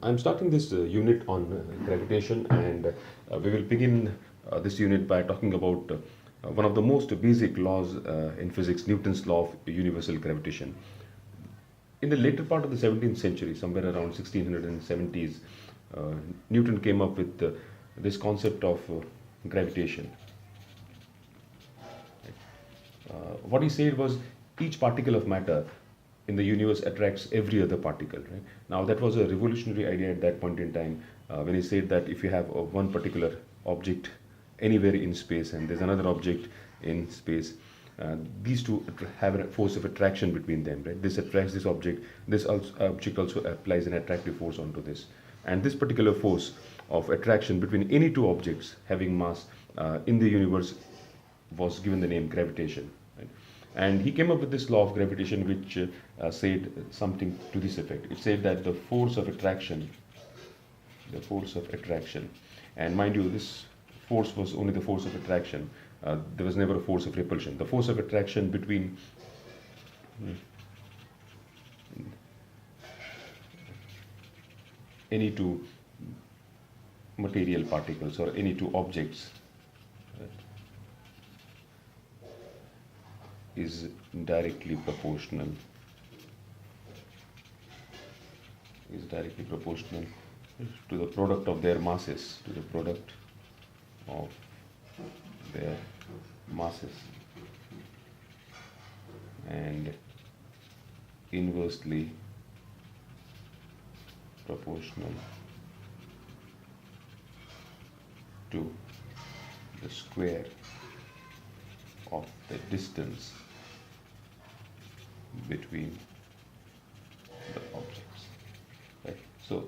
I'm starting this unit on gravitation, and we will begin this unit by talking about one of the most basic laws in physics, Newton's law of universal gravitation. In the later part of the 17th century, somewhere around 1670s, uh, Newton came up with this concept of gravitation. What he said was each particle of matter in the universe attracts every other particle. Right? Now that was a revolutionary idea at that point in time when he said that if you have one particular object anywhere in space and there's another object in space, these two have a force of attraction between them. Right? This attracts this object. This object also applies an attractive force onto this, and this particular force of attraction between any two objects having mass in the universe was given the name gravitation. Right? And he came up with this law of gravitation, which said something to this effect. It said that the force of attraction, and mind you, this force was only the force of attraction. There was never a force of repulsion. The force of attraction between any two material particles or any two objects is directly proportional to the product of their masses, and inversely proportional to the square of the distance between the objects. Right? So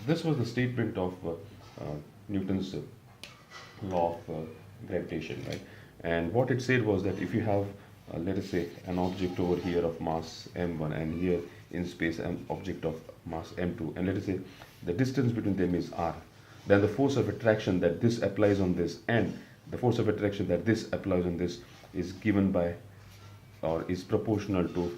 this was the statement of Newton's law of gravitation, right? And what it said was that if you have, let us say, an object over here of mass m1, and here in space an object of mass m2, and let us say the distance between them is r, then the force of attraction that this applies on this and the force of attraction that this applies on this is given by, or is proportional to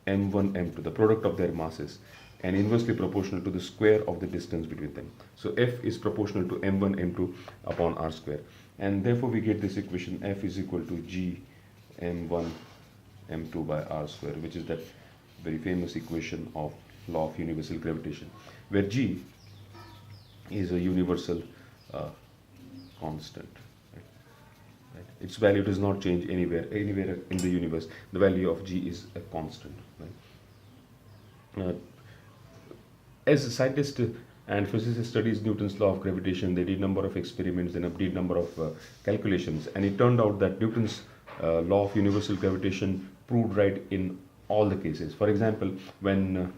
m1 m2, the product of their masses, and inversely proportional to the square of the distance between them. So F is proportional to m1 m2 upon r square, and therefore we get this equation F is equal to g m1 m2 by r square, which is that very famous equation of law of universal gravitation, where g is a universal constant. Right? Its value does not change anywhere in the universe. The value of g is a constant. Right? As a scientist and physicist studies Newton's law of gravitation, they did number of experiments, they did number of calculations, and it turned out that Newton's law of universal gravitation proved right in all the cases. For example, when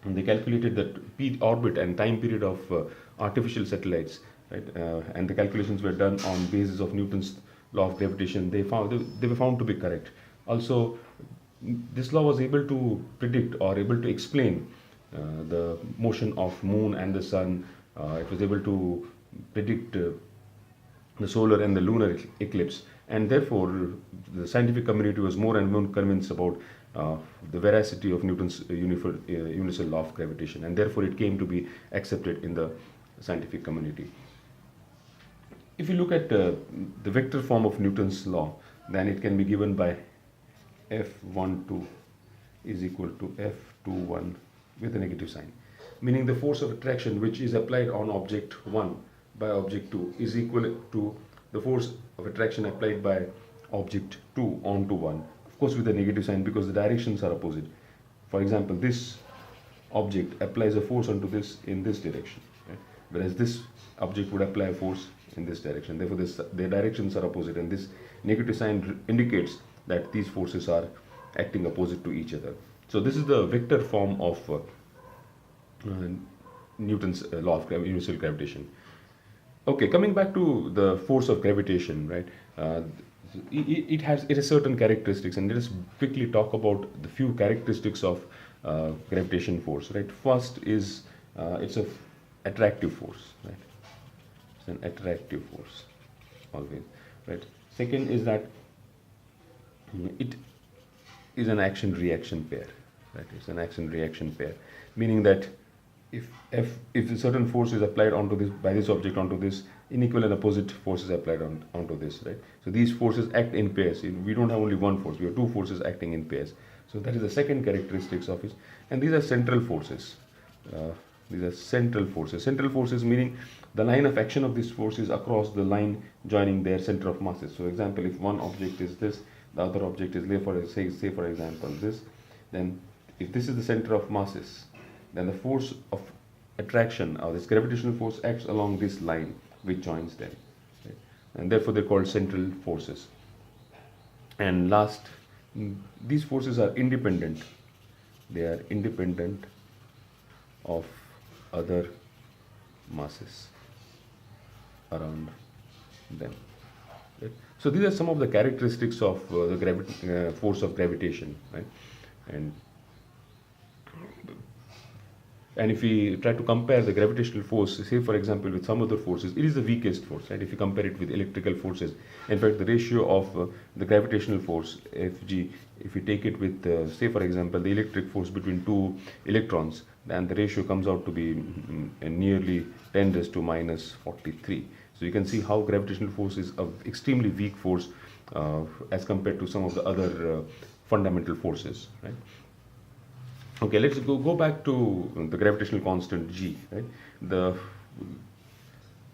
they calculated the orbit and time period of artificial satellites, right? And the calculations were done on basis of Newton's law of gravitation. They were found to be correct. Also, this law was able to predict or able to explain the motion of moon and the sun. It was able to predict the solar and the lunar eclipse, and therefore the scientific community was more and more convinced about the veracity of Newton's universal law of gravitation, and therefore it came to be accepted in the scientific community. If you look at the vector form of Newton's law, then it can be given by F12 is equal to F21 with a negative sign, meaning the force of attraction which is applied on object 1 by object 2 is equal to the force of attraction applied by object 2 onto 1, of course with a negative sign because the directions are opposite. For example, this object applies a force onto this in this direction, right? Whereas this object would apply a force in this direction. Therefore their directions are opposite, and this negative sign indicates that these forces are acting opposite to each other. So this is the vector form of Newton's law of universal gravitation. Okay, coming back to the force of gravitation, right? It has certain characteristics, and let us quickly talk about the few characteristics of gravitation force. Right. First is it's a attractive force. Right. It's an attractive force always. Right. Second is that it is an action-reaction pair. Right. It's an action-reaction pair, meaning that if a certain force is applied onto this by this object onto this, unequal and opposite forces applied onto this, right? So these forces act in pairs. We don't have only one force, we have two forces acting in pairs. So that is the second characteristics of it. And these are central forces. These are central forces. Central forces meaning the line of action of this force is across the line joining their center of masses. So example, if one object is this, the other object is say for example this, then if this is the center of masses, then the force of attraction or this gravitational force acts along this line which joins them, right? And therefore they're called central forces. And last, these forces are independent. They are independent of other masses around them, right? So these are some of the characteristics of the force of gravitation, right? And if we try to compare the gravitational force, say for example with some other forces, it is the weakest force, right? If you compare it with electrical forces, in fact the ratio of the gravitational force Fg, if we take it with say for example the electric force between two electrons, then the ratio comes out to be nearly 10 raised to minus 43. So you can see how gravitational force is an extremely weak force as compared to some of the other fundamental forces, right? Okay, let's go back to the gravitational constant G, right? The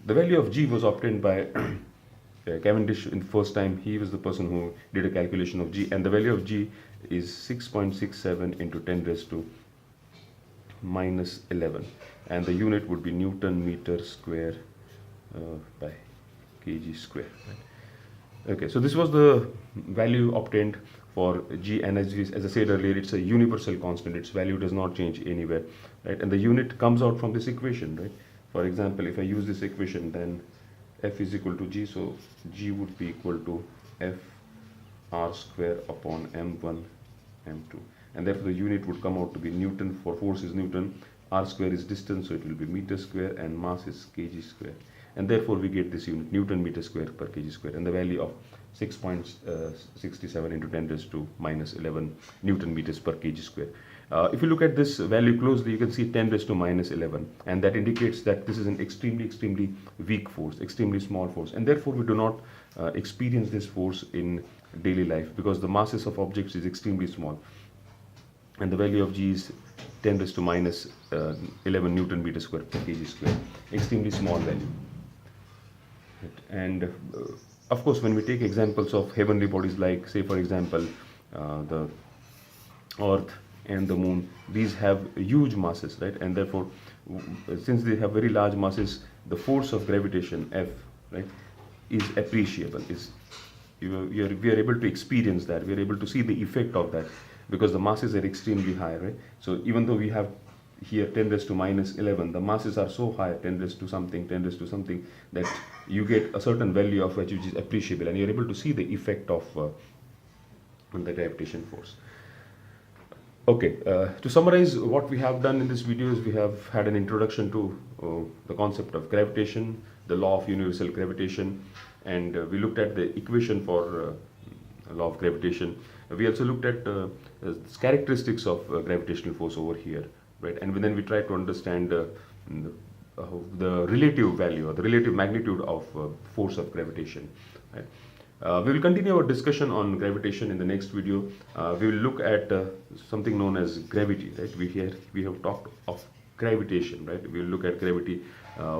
value of G was obtained by Cavendish in the first time. He was the person who did a calculation of G, and the value of G is 6.67 into 10 raised to minus 11, and the unit would be Newton meter square by kg square, right? Okay, so this was the value obtained for G, and as I said earlier, it's a universal constant. Its value does not change anywhere, right? And the unit comes out from this equation, right? For example, if I use this equation, then F is equal to G, so G would be equal to F R square upon M1 M2, and therefore the unit would come out to be Newton. For force is Newton, R square is distance, so it will be meter square, and mass is kg square, and therefore we get this unit Newton meter square per kg square, and the value of 6.67 into 10 raised to minus 11 Newton meters per kg square. If you look at this value closely, you can see 10 raised to minus 11, and that indicates that this is an extremely weak force, extremely small force, and therefore we do not experience this force in daily life because the masses of objects is extremely small, and the value of G is 10 raised to minus 11 Newton meter square per kg square, extremely small value. And of course, when we take examples of heavenly bodies like, say for example, the Earth and the Moon, these have huge masses, right? And therefore, since they have very large masses, the force of gravitation, F, right, is appreciable. We are able to experience that. We are able to see the effect of that because the masses are extremely high, right? So even though we have here 10 raised to minus 11, the masses are so high, 10 raised to something, 10 raised to something, that you get a certain value of which is appreciable, and you're able to see the effect of the gravitation force. Okay, to summarize what we have done in this video is we have had an introduction to the concept of gravitation, the law of universal gravitation, and we looked at the equation for law of gravitation. We also looked at characteristics of gravitational force over here, right? And then we try to understand the relative value or the relative magnitude of force of gravitation, right? We will continue our discussion on gravitation in the next video. We will look at something known as gravity, right? We have talked of gravitation, right? We will look at gravity,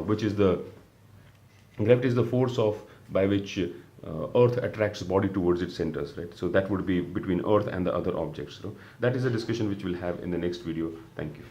which is gravity is the force by which Earth attracts body towards its centers, right? So that would be between Earth and the other objects. So that is a discussion which we'll have in the next video. Thank you.